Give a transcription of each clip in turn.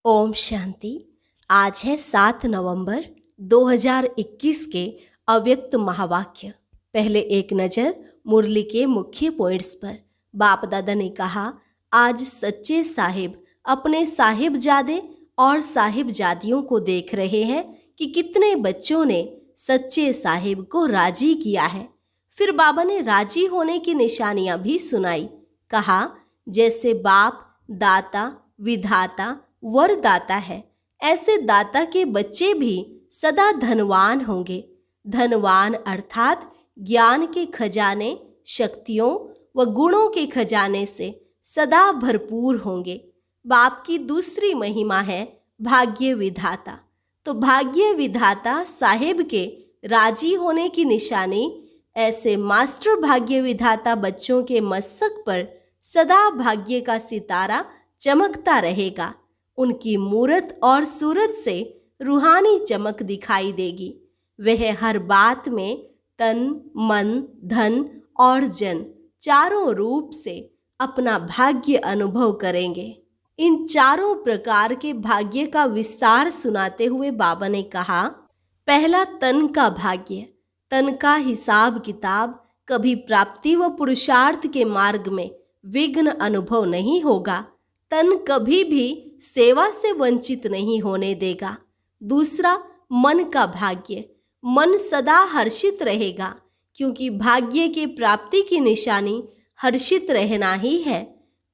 ओम शांति। आज है 7 नवंबर 2021 के अव्यक्त महावाक्य। पहले एक नज़र मुरली के मुख्य पॉइंट्स पर। बाप दादा ने कहा, आज सच्चे साहिब अपने साहिबजादे और साहिबजादियों को देख रहे हैं कि कितने बच्चों ने सच्चे साहिब को राजी किया है। फिर बाबा ने राजी होने की निशानियां भी सुनाई। कहा, जैसे बाप दाता विधाता वरदाता है, ऐसे दाता के बच्चे भी सदा धनवान होंगे। धनवान अर्थात ज्ञान के खजाने, शक्तियों व गुणों के खजाने से सदा भरपूर होंगे। बाप की दूसरी महिमा है भाग्य विधाता। तो भाग्य विधाता साहिब के राजी होने की निशानी, ऐसे मास्टर भाग्य विधाता बच्चों के मस्तक पर सदा भाग्य का सितारा चमकता रहेगा। उनकी मूरत और सूरत से रूहानी चमक दिखाई देगी। वह हर बात में तन मन धन और जन चारों रूप से अपना भाग्य अनुभव करेंगे। इन चारों प्रकार के भाग्य का विस्तार सुनाते हुए बाबा ने कहा, पहला तन का भाग्य। तन का हिसाब किताब कभी प्राप्ति व पुरुषार्थ के मार्ग में विघ्न अनुभव नहीं होगा। तन कभी भी सेवा से वंचित नहीं होने देगा। दूसरा मन का भाग्य। मन सदा हर्षित रहेगा, क्योंकि भाग्य की प्राप्ति की निशानी हर्षित रहना ही है।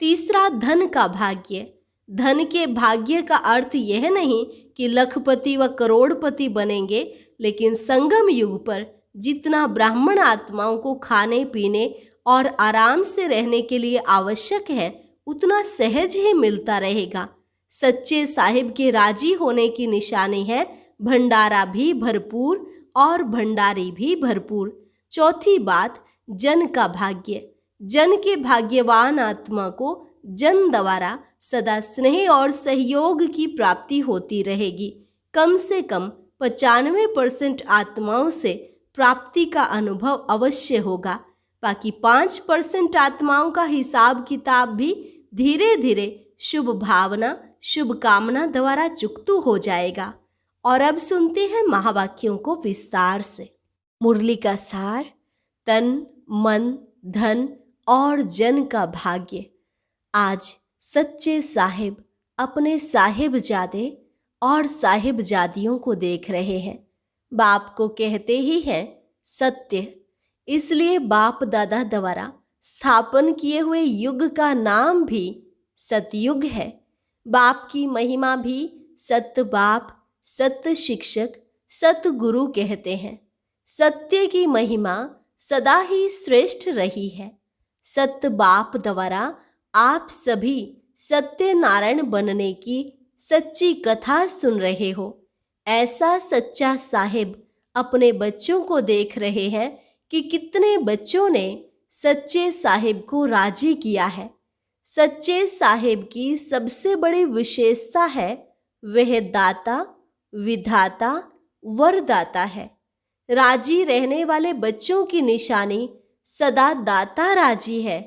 तीसरा धन का भाग्य। धन के भाग्य का अर्थ यह नहीं कि लखपति व करोड़पति बनेंगे, लेकिन संगम युग पर जितना ब्राह्मण आत्माओं को खाने पीने और आराम से रहने के लिए आवश्यक है, उतना सहज ही मिलता रहेगा। सच्चे साहिब के राजी होने की निशानी है भंडारा भी भरपूर और भंडारी भी भरपूर। चौथी बात, जन का भाग्य। जन के भाग्यवान आत्मा को जन द्वारा सदा स्नेह और सहयोग की प्राप्ति होती रहेगी। कम से कम 95% आत्माओं से प्राप्ति का अनुभव अवश्य होगा। बाकी 5% आत्माओं का हिसाब किताब भी धीरे धीरे शुभ भावना शुभ कामना द्वारा चुकतू हो जाएगा। और अब सुनते हैं महावाक्यों को विस्तार से। मुरली का सार, तन मन धन और जन का भाग्य। आज सच्चे साहिब अपने साहिबजादे और साहिबजादियों को देख रहे हैं। बाप को कहते ही हैं सत्य। इसलिए बाप दादा द्वारा स्थापन किए हुए युग का नाम भी सतयुग है। बाप की महिमा भी सत्य बाप, सत्य शिक्षक, सत्य गुरु कहते हैं। सत्य की महिमा सदा ही श्रेष्ठ रही है। सत्य बाप द्वारा आप सभी सत्य नारायण बनने की सच्ची कथा सुन रहे हो। ऐसा सच्चा साहिब अपने बच्चों को देख रहे हैं कि कितने बच्चों ने सच्चे साहिब को राजी किया है। सच्चे साहिब की सबसे बड़ी विशेषता है वह दाता विधाता वरदाता है। राजी रहने वाले बच्चों की निशानी सदा दाता राजी है।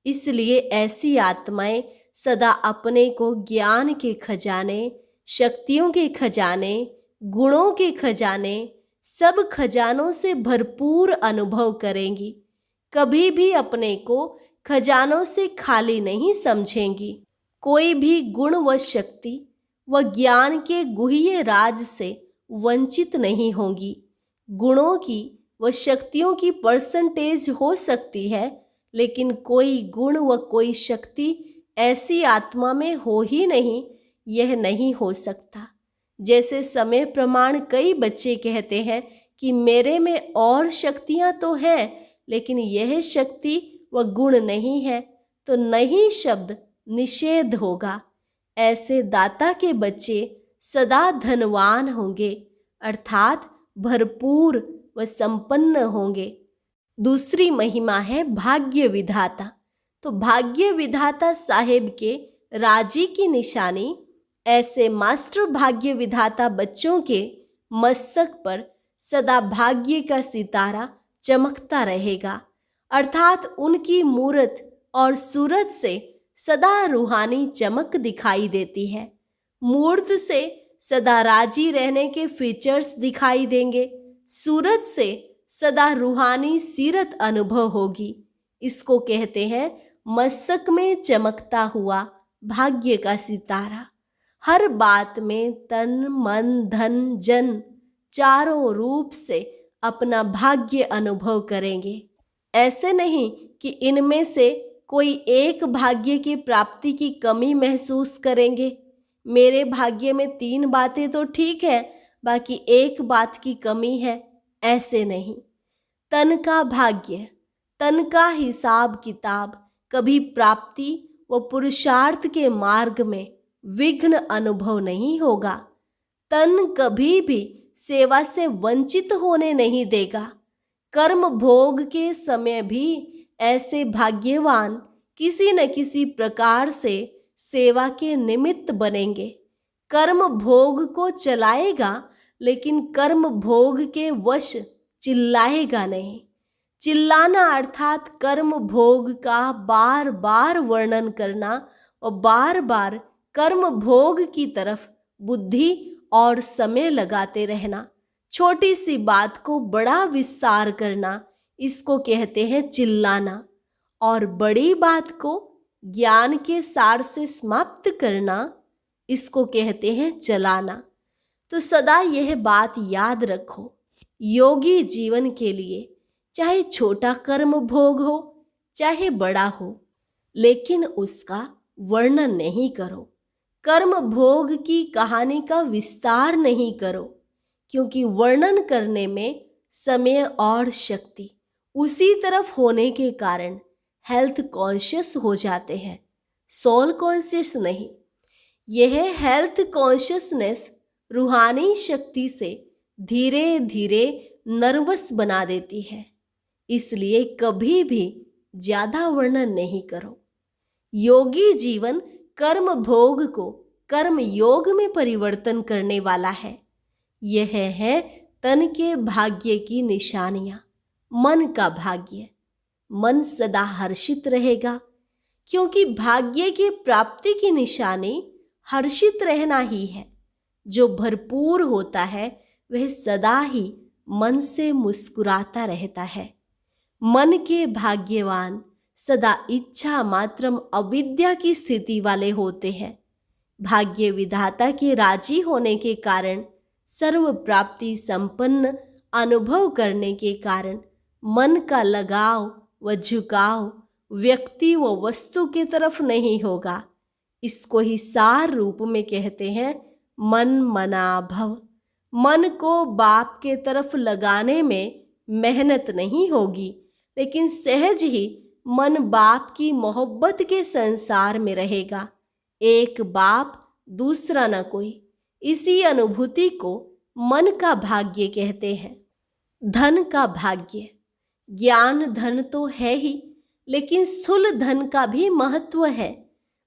इसलिए ऐसी आत्माएं सदा अपने को ज्ञान के खजाने, शक्तियों के खजाने, गुणों के खजाने, सब खजानों से भरपूर अनुभव करेंगी। कभी भी अपने को खजानों से खाली नहीं समझेंगी। कोई भी गुण व शक्ति व ज्ञान के गुह्य राज से वंचित नहीं होंगी। गुणों की व शक्तियों की परसेंटेज हो सकती है, लेकिन कोई गुण व कोई शक्ति ऐसी आत्मा में हो ही नहीं, यह नहीं हो सकता। जैसे समय प्रमाण कई बच्चे कहते हैं कि मेरे में और शक्तियां तो हैं, लेकिन यह शक्ति व गुण नहीं है, तो नहीं शब्द निषेध होगा। ऐसे दाता के बच्चे सदा धनवान होंगे, अर्थात भरपूर व संपन्न होंगे। दूसरी महिमा है भाग्य विधाता। तो भाग्य विधाता साहिब के राजी की निशानी, ऐसे मास्टर भाग्य विधाता बच्चों के मस्तक पर सदा भाग्य का सितारा चमकता रहेगा, अर्थात उनकी मूरत और सूरत से सदा रूहानी चमक दिखाई देती है। मूर्त से सदा राजी रहने के फीचर्स दिखाई देंगे। सूरत से सदा रूहानी सीरत अनुभव होगी। इसको कहते हैं मस्तक में चमकता हुआ भाग्य का सितारा। हर बात में तन मन धन जन चारों रूप से अपना भाग्य अनुभव करेंगे। ऐसे नहीं कि इनमें से कोई एक भाग्य की प्राप्ति की कमी महसूस करेंगे। मेरे भाग्य में 3 बातें तो ठीक है, बाकी एक बात की कमी है, ऐसे नहीं। तन का भाग्य, तन का हिसाब किताब कभी प्राप्ति व पुरुषार्थ के मार्ग में विघ्न अनुभव नहीं होगा। तन कभी भी सेवा से वंचित होने नहीं देगा। कर्म भोग के समय भी ऐसे भाग्यवान किसी न किसी प्रकार से सेवा के निमित्त बनेंगे। कर्म भोग को चलाएगा, लेकिन कर्म भोग के वश चिल्लाएगा नहीं। चिल्लाना अर्थात कर्म भोग का बार बार वर्णन करना और बार बार कर्म भोग की तरफ बुद्धि और समय लगाते रहना। छोटी सी बात को बड़ा विस्तार करना, इसको कहते हैं चिल्लाना। और बड़ी बात को ज्ञान के सार से समाप्त करना, इसको कहते हैं चलाना। तो सदा यह बात याद रखो, योगी जीवन के लिए चाहे छोटा कर्म भोग हो चाहे बड़ा हो, लेकिन उसका वर्णन नहीं करो। कर्म भोग की कहानी का विस्तार नहीं करो, क्योंकि वर्णन करने में समय और शक्ति उसी तरफ होने के कारण हेल्थ कॉन्शियस हो जाते हैं, सोल कॉन्शियस नहीं। यह हेल्थ कॉन्शियसनेस रूहानी शक्ति से धीरे धीरे नर्वस बना देती है। इसलिए कभी भी ज्यादा वर्णन नहीं करो। योगी जीवन कर्म भोग को कर्म योग में परिवर्तन करने वाला है। यह है तन के भाग्य की निशानियां। मन का भाग्य, मन सदा हर्षित रहेगा, क्योंकि भाग्य की प्राप्ति की निशानी हर्षित रहना ही है। जो भरपूर होता है वह सदा ही मन से मुस्कुराता रहता है। मन के भाग्यवान सदा इच्छा मात्रम अविद्या की स्थिति वाले होते हैं। भाग्य विधाता के राजी होने के कारण, सर्व प्राप्ति संपन्न अनुभव करने के कारण मन का लगाव व झुकाव व्यक्ति व वस्तु की तरफ नहीं होगा। इसको ही सार रूप में कहते हैं मन मना भव। मन को बाप के तरफ लगाने में मेहनत नहीं होगी, लेकिन सहज ही मन बाप की मोहब्बत के संसार में रहेगा। एक बाप दूसरा न कोई, इसी अनुभूति को मन का भाग्य कहते हैं। धन का भाग्य, ज्ञान धन तो है ही, लेकिन स्थूल धन का भी महत्व है।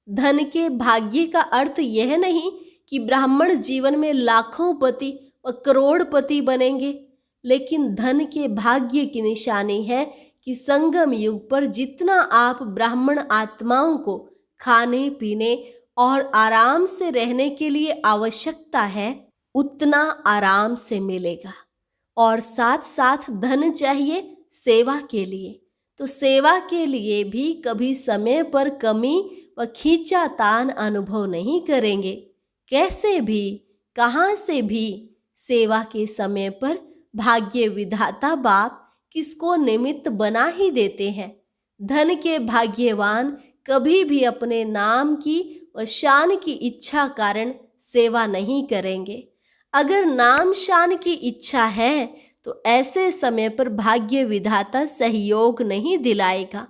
धन के भाग्य का अर्थ यह नहीं कि ब्राह्मण जीवन में लाखों पति व करोड़पति बनेंगे, लेकिन धन के भाग्य की निशानी है कि संगम युग पर जितना आप ब्राह्मण आत्माओं को खाने पीने और आराम से रहने के लिए आवश्यकता है, उतना आराम से मिलेगा। और साथ साथ धन चाहिए सेवा के लिए, तो सेवा के लिए भी कभी समय पर कमी व खींचातान अनुभव नहीं करेंगे। कैसे भी, कहाँ से भी सेवा के समय पर भाग्य विधाता बाप किसको निमित्त बना ही देते हैं। धन के भाग्यवान कभी भी अपने नाम की व शान की इच्छा कारण सेवा नहीं करेंगे। अगर नाम शान की इच्छा है तो ऐसे समय पर भाग्य विधाता सहयोग नहीं दिलाएगा।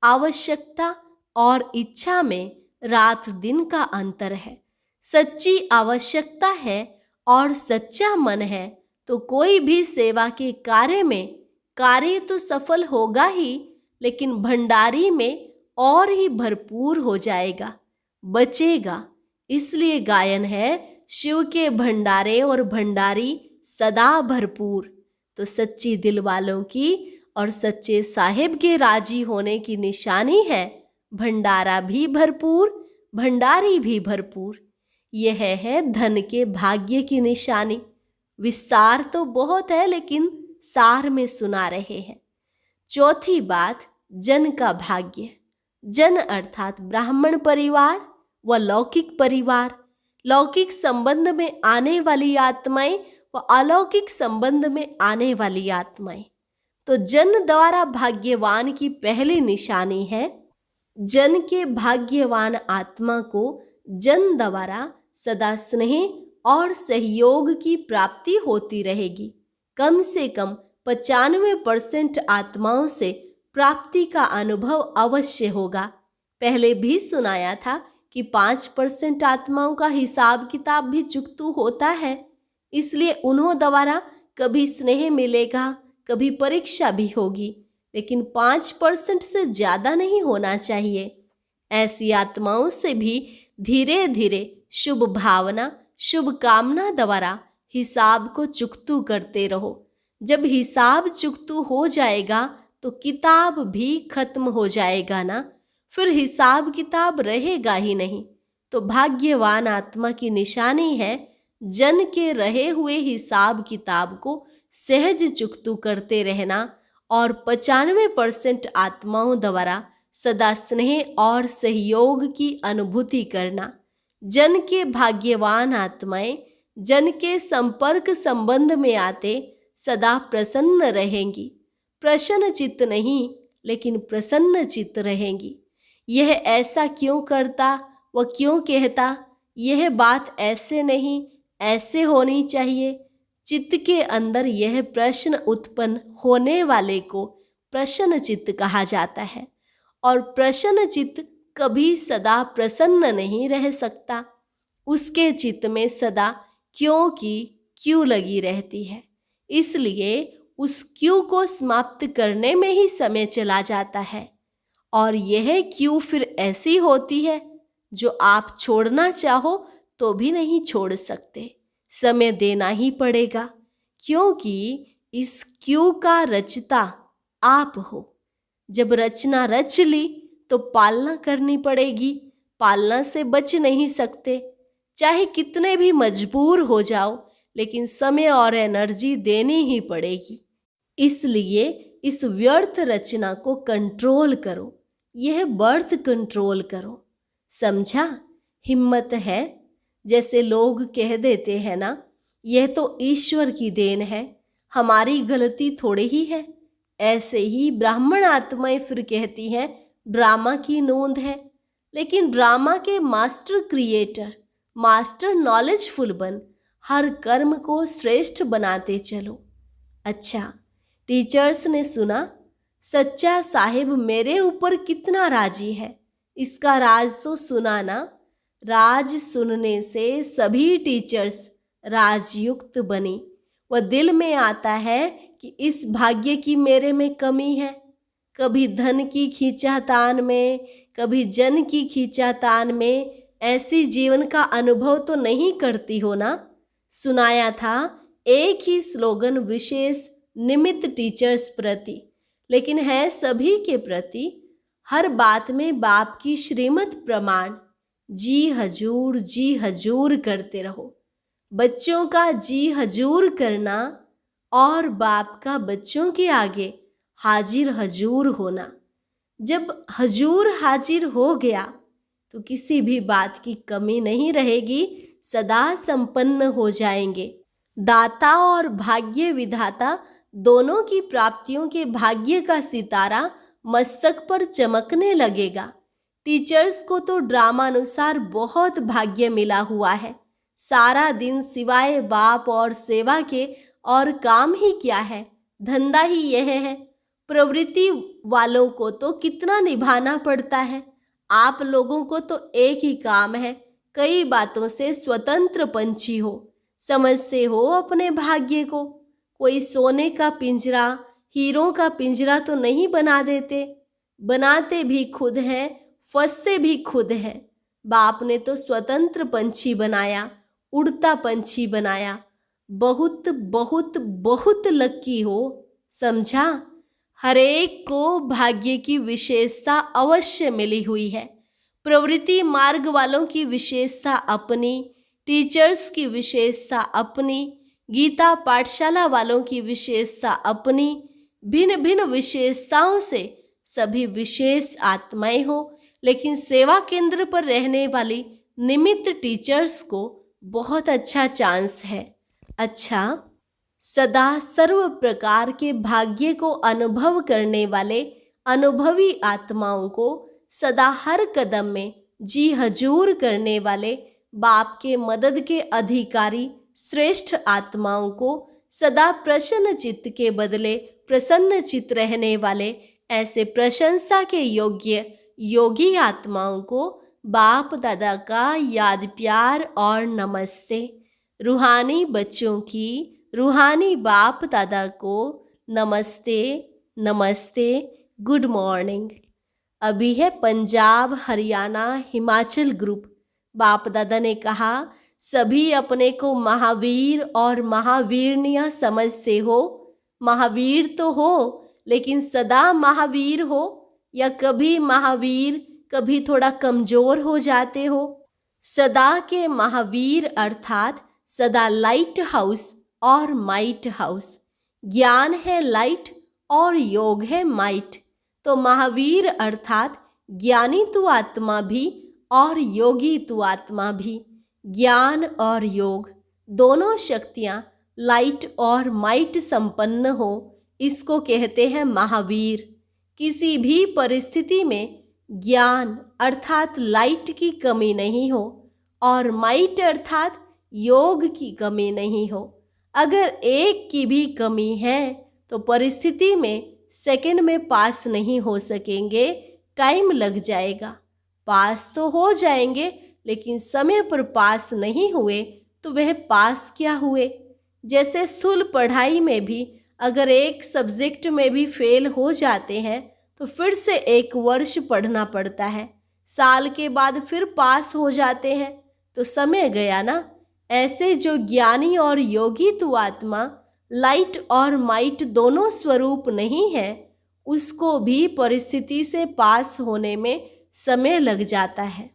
आवश्यकता और इच्छा में रात दिन का अंतर है। सच्ची आवश्यकता है और सच्चा मन है तो कोई भी सेवा के कार्य में कार्य तो सफल होगा ही, लेकिन भंडारी में और ही भरपूर हो जाएगा, बचेगा। इसलिए गायन है शिव के भंडारे और भंडारी सदा भरपूर। तो सच्ची दिल वालों की और सच्चे साहिब के राजी होने की निशानी है भंडारा भी भरपूर, भंडारी भी भरपूर। यह है धन के भाग्य की निशानी। विस्तार तो बहुत है, लेकिन सार में सुना रहे हैं। चौथी बात, जन का भाग्य। जन अर्थात ब्राह्मण परिवार व लौकिक परिवार। लौकिक संबंध में आने वाली आत्माएं व अलौकिक संबंध में आने वाली आत्माएं। तो जन द्वारा भाग्यवान की पहली निशानी है, जन के भाग्यवान आत्मा को जन द्वारा सदा स्नेह और सहयोग की प्राप्ति होती रहेगी। कम से कम 95% आत्माओं से प्राप्ति का अनुभव अवश्य होगा। पहले भी सुनाया था कि 5% आत्माओं का हिसाब किताब भी चुकतू होता है, इसलिए उन्हों द्वारा कभी स्नेह मिलेगा, कभी परीक्षा भी होगी, लेकिन 5% से ज़्यादा नहीं होना चाहिए। ऐसी आत्माओं से भी धीरे धीरे शुभ भावना, शुभ कामना द्वारा हिसाब को चुकतू करते रहो। जब हिसाब चुकतू हो जाएगा तो किताब भी खत्म हो जाएगा ना, फिर हिसाब किताब रहेगा ही नहीं। तो भाग्यवान आत्मा की निशानी है जन के रहे हुए हिसाब किताब को सहज चुकतू करते रहना और 95% आत्माओं द्वारा सदा स्नेह और सहयोग की अनुभूति करना। जन के भाग्यवान आत्माएं जन के संपर्क संबंध में आते सदा प्रसन्न रहेंगी। प्रसन्न चित्त नहीं, लेकिन प्रसन्न चित्त रहेंगी। यह ऐसा क्यों करता व क्यों कहता, यह बात ऐसे नहीं ऐसे होनी चाहिए। चित्त के अंदर यह प्रश्न उत्पन्न होने वाले को प्रसन्न चित्त कहा जाता है। और प्रसन्न चित्त कभी सदा प्रसन्न नहीं रह सकता। उसके चित्त में सदा क्यों की क्यों लगी रहती है, इसलिए उस क्यों को समाप्त करने में ही समय चला जाता है। और यह क्यों फिर ऐसी होती है जो आप छोड़ना चाहो तो भी नहीं छोड़ सकते, समय देना ही पड़ेगा, क्योंकि इस क्यों का रचता आप हो। जब रचना रच ली तो पालना करनी पड़ेगी, पालना से बच नहीं सकते। चाहे कितने भी मजबूर हो जाओ, लेकिन समय और एनर्जी देनी ही पड़ेगी। इसलिए इस व्यर्थ रचना को कंट्रोल करो, यह बर्थ कंट्रोल करो। समझा? हिम्मत है। जैसे लोग कह देते हैं ना, यह तो ईश्वर की देन है, हमारी गलती थोड़ी ही है। ऐसे ही ब्राह्मण आत्माएं फिर कहती हैं ड्रामा की नोंद है। लेकिन ड्रामा के मास्टर क्रिएटर, मास्टर नॉलेजफुल बन हर कर्म को श्रेष्ठ बनाते चलो। अच्छा, टीचर्स ने सुना, सच्चा साहिब मेरे ऊपर कितना राजी है, इसका राज तो सुना ना। राज सुनने से सभी टीचर्स राजयुक्त बनी। वह दिल में आता है कि इस भाग्य की मेरे में कमी है। कभी धन की खींचातान में, कभी जन की खींचातान में ऐसी जीवन का अनुभव तो नहीं करती हो ना। सुनाया था एक ही स्लोगन विशेष निमित्त टीचर्स प्रति, लेकिन है सभी के प्रति। हर बात में बाप की श्रीमत प्रमाण, जी हजूर करते रहो। बच्चों का जी हजूर करना और बाप का बच्चों के आगे हाजिर हजूर होना। जब हजूर हाजिर हो गया तो किसी भी बात की कमी नहीं रहेगी, सदा संपन्न हो जाएंगे। दाता और भाग्य विधाता दोनों की प्राप्तियों के भाग्य का सितारा मस्तक पर चमकने लगेगा। टीचर्स को तो ड्रामानुसार बहुत भाग्य मिला हुआ है। सारा दिन सिवाय बाप और सेवा के और काम ही क्या है, धंधा ही यह है। प्रवृत्ति वालों को तो कितना निभाना पड़ता है। आप लोगों को तो एक ही काम है, कई बातों से स्वतंत्र पंछी हो, समझते हो अपने भाग्य को। कोई सोने का पिंजरा, हीरों का पिंजरा तो नहीं बना देते, बनाते भी खुद हैं, फंसते भी खुद हैं। बाप ने तो स्वतंत्र पंछी बनाया, उड़ता पंछी बनाया। बहुत बहुत बहुत लकी हो, समझा? हरेक को भाग्य की विशेषता अवश्य मिली हुई है। प्रवृत्ति मार्ग वालों की विशेषता अपनी, टीचर्स की विशेषता अपनी, गीता पाठशाला वालों की विशेषता अपनी, भिन्न भिन्न विशेषताओं से सभी विशेष आत्माएं हो, लेकिन सेवा केंद्र पर रहने वाली निमित्त टीचर्स को बहुत अच्छा चांस है। अच्छा, सदा सर्व प्रकार के भाग्य को अनुभव करने वाले अनुभवी आत्माओं को सदा हर कदम में जी हजूर करने वाले बाप के मदद के अधिकारी श्रेष्ठ आत्माओं को सदा प्रसन्न चित्त के बदले प्रसन्न चित्त रहने वाले ऐसे प्रशंसा के योग्य योगी आत्माओं को बाप दादा का याद प्यार और नमस्ते। रूहानी बच्चों की रूहानी बाप दादा को नमस्ते नमस्ते, गुड मॉर्निंग। अभी है पंजाब हरियाणा हिमाचल ग्रुप। बाप दादा ने कहा, सभी अपने को महावीर और महावीरनिया समझते हो। महावीर तो हो, लेकिन सदा महावीर हो या कभी महावीर कभी थोड़ा कमजोर हो जाते हो। सदा के महावीर अर्थात सदा लाइट हाउस और माइट हाउस। ज्ञान है लाइट और योग है माइट। तो महावीर अर्थात ज्ञानी तू आत्मा भी और योगी तू आत्मा भी। ज्ञान और योग दोनों शक्तियाँ लाइट और माइट संपन्न हो, इसको कहते हैं महावीर। किसी भी परिस्थिति में ज्ञान अर्थात लाइट की कमी नहीं हो और माइट अर्थात योग की कमी नहीं हो। अगर एक की भी कमी है तो परिस्थिति में सेकंड में पास नहीं हो सकेंगे, टाइम लग जाएगा। पास तो हो जाएंगे, लेकिन समय पर पास नहीं हुए तो वह पास क्या हुए। जैसे स्थूल पढ़ाई में भी अगर एक सब्जेक्ट में भी फेल हो जाते हैं तो फिर से 1 वर्ष पढ़ना पड़ता है, साल के बाद फिर पास हो जाते हैं, तो समय गया ना। ऐसे जो ज्ञानी और योगी तू आत्मा लाइट और माइट दोनों स्वरूप नहीं है, उसको भी परिस्थिति से पास होने में समय लग जाता है।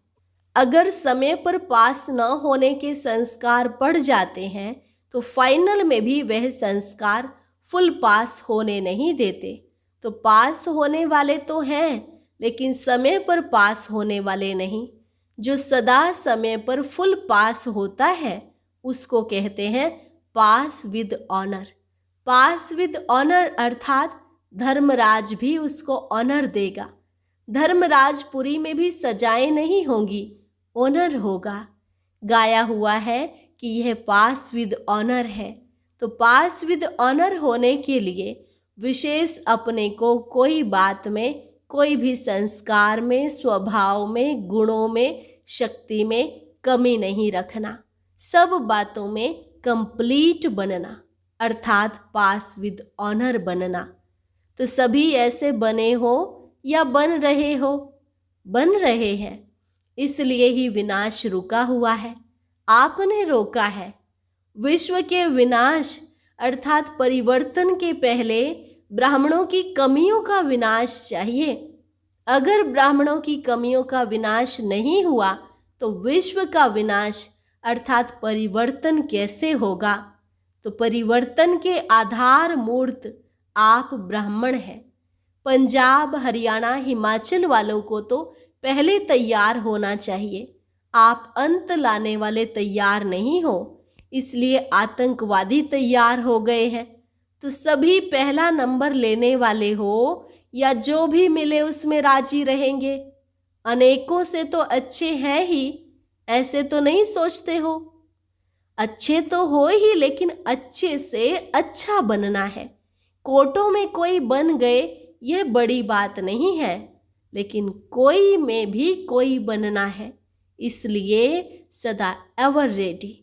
अगर समय पर पास न होने के संस्कार पड़ जाते हैं तो फाइनल में भी वह संस्कार फुल पास होने नहीं देते। तो पास होने वाले तो हैं, लेकिन समय पर पास होने वाले नहीं। जो सदा समय पर फुल पास होता है उसको कहते हैं pass with honour. Pass with honour अर्थात धर्मराज भी उसको ऑनर देगा। धर्मराजपुरी में भी सजाएं नहीं होंगी, ऑनर होगा। गाया हुआ है कि यह पास विद ऑनर है। तो पास विद ऑनर होने के लिए विशेष अपने को कोई बात में, कोई भी संस्कार में, स्वभाव में, गुणों में, शक्ति में कमी नहीं रखना। सब बातों में कंप्लीट बनना अर्थात पास विद ऑनर बनना। तो सभी ऐसे बने हो या बन रहे हो? बन रहे हैं, इसलिए ही विनाश रुका हुआ है, आपने रोका है। विश्व के विनाश अर्थात परिवर्तन के पहले ब्राह्मणों की कमियों का विनाश चाहिए। अगर ब्राह्मणों की कमियों का विनाश नहीं हुआ तो विश्व का विनाश अर्थात परिवर्तन कैसे होगा? तो परिवर्तन के आधार मूर्त आप ब्राह्मण हैं। पंजाब हरियाणा हिमाचल वालों को तो पहले तैयार होना चाहिए। आप अंत लाने वाले तैयार नहीं हो, इसलिए आतंकवादी तैयार हो गए हैं। तो सभी पहला नंबर लेने वाले हो या जो भी मिले उसमें राजी रहेंगे। अनेकों से तो अच्छे हैं ही, ऐसे तो नहीं सोचते हो। अच्छे तो हो ही, लेकिन अच्छे से अच्छा बनना है। कोटों में कोई बन गए यह बड़ी बात नहीं है, लेकिन कोई में भी कोई बनना है। इसलिए सदा एवर रेडी,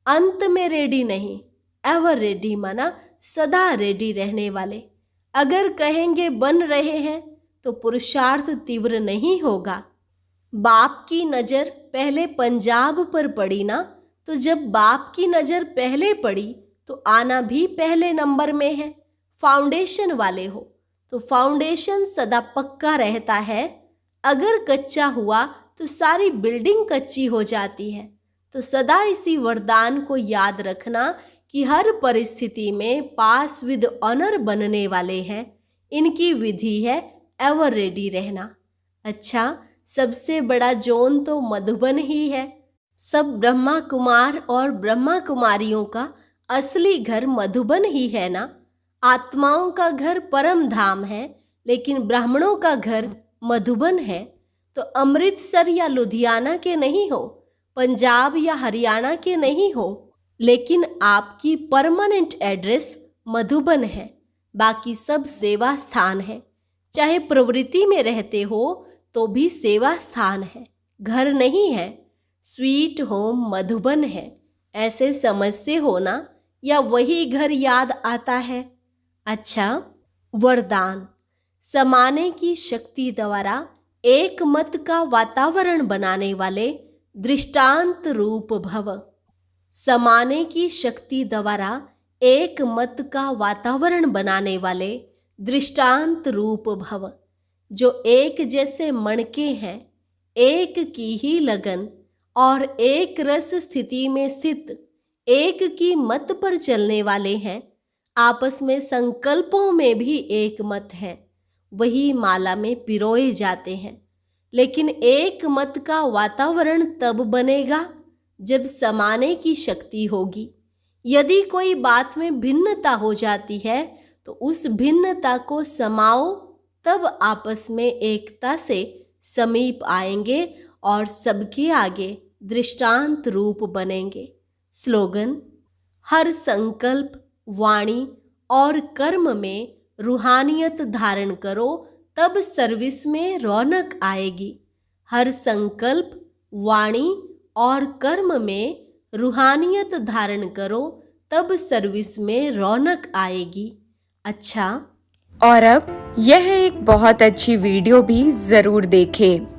अंत में रेडी नहीं, एवर रेडी माना सदा रेडी रहने वाले। अगर कहेंगे बन रहे हैं तो पुरुषार्थ तीव्र नहीं होगा। बाप की नज़र पहले पंजाब पर पड़ी ना, तो जब बाप की नज़र पहले पड़ी तो आना भी पहले नंबर में है। फाउंडेशन वाले हो तो फाउंडेशन सदा पक्का रहता है। अगर कच्चा हुआ तो सारी बिल्डिंग कच्ची हो जाती है। तो सदा इसी वरदान को याद रखना कि हर परिस्थिति में पास विद ऑनर बनने वाले हैं। इनकी विधि है एवर रेडी रहना। अच्छा, सबसे बड़ा जोन तो मधुबन ही है। सब ब्रह्मा कुमार और ब्रह्मा कुमारियों का असली घर मधुबन ही है ना। आत्माओं का घर परम धाम है, लेकिन ब्राह्मणों का घर मधुबन है। तो अमृतसर या लुधियाना के नहीं हो, पंजाब या हरियाणा के नहीं हो, लेकिन आपकी परमानेंट एड्रेस मधुबन है। बाकी सब सेवा स्थान है। चाहे प्रवृत्ति में रहते हो तो भी सेवा स्थान है, घर नहीं है। स्वीट होम मधुबन है, ऐसे समझते हो ना, या वही घर याद आता है? अच्छा, वरदान समाने की शक्ति द्वारा एक मत का वातावरण बनाने वाले दृष्टांत रूप भव। समाने की शक्ति द्वारा एक मत का वातावरण बनाने वाले दृष्टांत रूप भव। जो एक जैसे मणके हैं, एक की ही लगन और एक रस स्थिति में स्थित, एक की मत पर चलने वाले हैं। आपस में संकल्पों में भी एक मत है, वही माला में पिरोए जाते हैं। लेकिन एक मत का वातावरण तब बनेगा जब समाने की शक्ति होगी। यदि कोई बात में भिन्नता हो जाती है तो उस भिन्नता को समाओ, तब आपस में एकता से समीप आएंगे और सबके आगे दृष्टांत रूप बनेंगे। स्लोगन: हर संकल्प, वाणी और कर्म में रूहानियत धारण करो, तब सर्विस में रौनक आएगी। हर संकल्प, वाणी और कर्म में रूहानियत धारण करो, तब सर्विस में रौनक आएगी। अच्छा, और अब यह एक बहुत अच्छी वीडियो भी जरूर देखें।